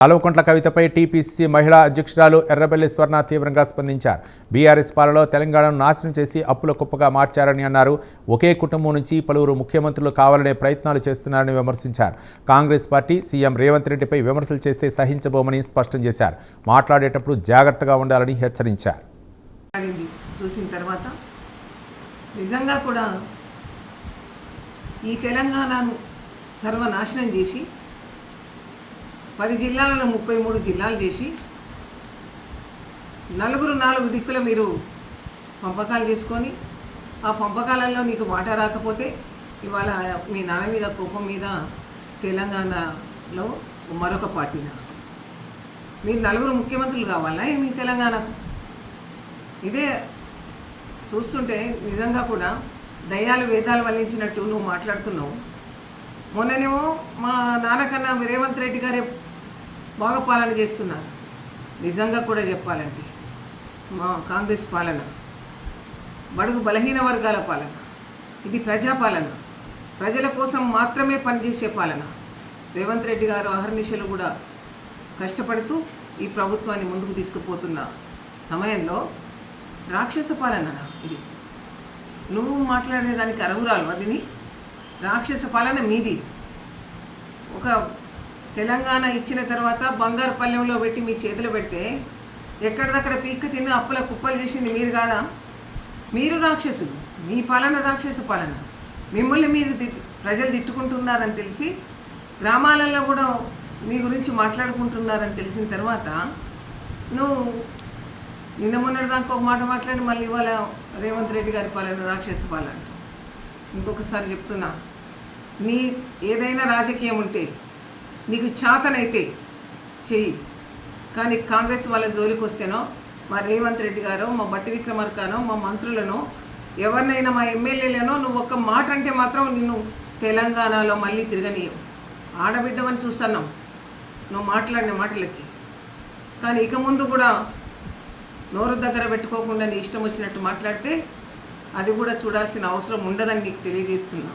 అలవకుంట్ల కవితపై TPC మహిళా అధ్యక్షురాలు ఎర్రబెల్లి స్వర్ణ తీవ్రంగా స్పందించారు. బీఆర్ఎస్ పాలనలో తెలంగాణను నాశనం చేసి అప్పుల కుప్పగా మార్చారని అన్నారు. ఒకే కుటుంబం నుంచి పలువురు ముఖ్యమంత్రులు కావాలనే ప్రయత్నాలు చేస్తున్నారని విమర్శించారు. కాంగ్రెస్ పార్టీ సీఎం రేవంత్ రెడ్డిపై విమర్శలు చేస్తే సహించబోమని స్పష్టం చేశారు. మాట్లాడేటప్పుడు జాగ్రత్తగా ఉండాలని హెచ్చరించారు. చూసిన తర్వాత నిజంగా కూడా ఈ తెలంగాణను సర్వనాశనం చేసి 10 జిల్లాలను 33 జిల్లాలు చేసి నాలుగు దిక్కుల మీరు పంపకాలు చేసుకొని ఆ పంపకాలలో నీకు మాట రాకపోతే ఇవాళ మీ నాన్న మీద కోపం మీద తెలంగాణలో మరొక పార్టీనా మీరు 4 ముఖ్యమంత్రులు కావాలా మీ తెలంగాణకు? ఇదే చూస్తుంటే నిజంగా కూడా దయ్యాలు వేదాలు వల్లించినట్టు నువ్వు మాట్లాడుతున్నావు. మొన్ననేమో మా నాన్నకన్నా రేవంత్ రెడ్డి గారే బాగా పాలన చేస్తున్నారు. నిజంగా కూడా చెప్పాలంటే మా కాంగ్రెస్ పాలన బడుగు బలహీన వర్గాల పాలన, ఇది ప్రజాపాలన, ప్రజల కోసం మాత్రమే పనిచేసే పాలన. రేవంత్ రెడ్డి గారు అహర్నిశలు కూడా కష్టపడుతూ ఈ ప్రభుత్వాన్ని ముందుకు తీసుకుపోతున్న సమయంలో రాక్షస పాలన ఇది. నువ్వు మాట్లాడేదానికి అర్హురాలు అదిని రాక్షస పాలన మీది. ఒక తెలంగాణ ఇచ్చిన తర్వాత బంగారు పల్లెంలో పెట్టి మీ చేతిలో పెడితే ఎక్కడిదక్కడ పీక్క తిని అప్పుల కుప్పలు చేసింది మీరు కాదా? మీరు రాక్షసులు, మీ పాలన రాక్షస పాలన. మిమ్మల్ని మీరు ప్రజలు తిట్టుకుంటున్నారని తెలిసి గ్రామాలలో కూడా మీ గురించి మాట్లాడుకుంటున్నారని తెలిసిన తర్వాత నువ్వు నిన్న మొన్నటిదాకా ఒక మాట మాట్లాడి మళ్ళీ ఇవాళ రేవంత్ రెడ్డి గారి పాలన రాక్షస పాలన. ఇంకొకసారి చెప్తున్నా, నీ ఏదైనా రాజకీయం ఉంటే నీకు చేతనైతే చెయ్యి, కానీ కాంగ్రెస్ వాళ్ళ జోలికి వస్తేనో మా రేవంత్ రెడ్డి గారో మా బట్టి విక్రమార్కనో మా మంత్రులనో ఎవరినైనా మా ఎమ్మెల్యేలనో నువ్వు ఒక్క మాట అంటే మాత్రం నిన్ను తెలంగాణలో మళ్ళీ తిరగనీయం. ఆడబిడ్డమని చూస్తున్నాం నువ్వు మాట్లాడిన మాటలకి. కానీ ఇక ముందు కూడా నోరు దగ్గర పెట్టుకోకుండా నీ ఇష్టం వచ్చినట్టు మాట్లాడితే అది కూడా చూడాల్సిన అవసరం ఉండదని నీకు తెలియజేస్తున్నా.